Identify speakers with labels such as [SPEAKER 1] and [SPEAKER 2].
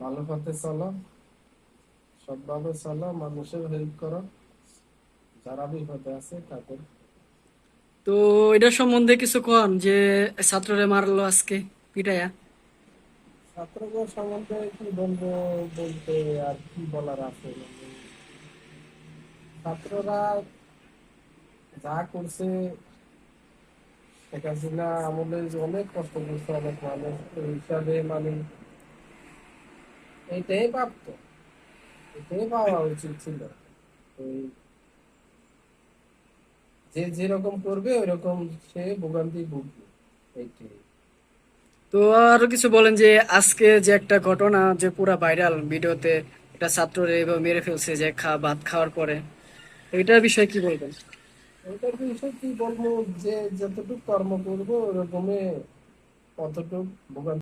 [SPEAKER 1] ভালো পথে চলো, সৎভাবে চলো, মানুষের হেল্প করো, যারা বিপদে আছে তাদের।
[SPEAKER 2] তো এটা সম্বন্ধে কিছু কন যে ছাত্ররে মারলো আজকে পিটাইয়া।
[SPEAKER 1] ছাত্রদের সম্বন্ধে কি বলবো, বলতে আর কি বলার আছে, ছাত্ররা যা করছে, শেখ হাসিনা আমলে যে অনেক কষ্ট করছে অনেক মানুষ, এই হিসাবে মানে এইটাই প্রাপ্ত, এটাই পাওয়া উচিত ছিল। ওই যে যেরকম করবে ওইরকম সে ভোগান্তি ভুগবে, এইটাই।
[SPEAKER 2] তো আরো কিছু বলেন যে আজকে যে একটা ঘটনা যে পুরা ভাইরাল ভিডিওতে একটা ছাত্ররে এভাবে মেরে ফেলছে যে ভাত খাওয়ার পরে, এটার বিষয়ে কি বলবেন?
[SPEAKER 1] ওইটার বিষয়ে কি বলবো, যে যতটুকু কর্ম করবো ওরকমই, কতটুকু ভোগান্তি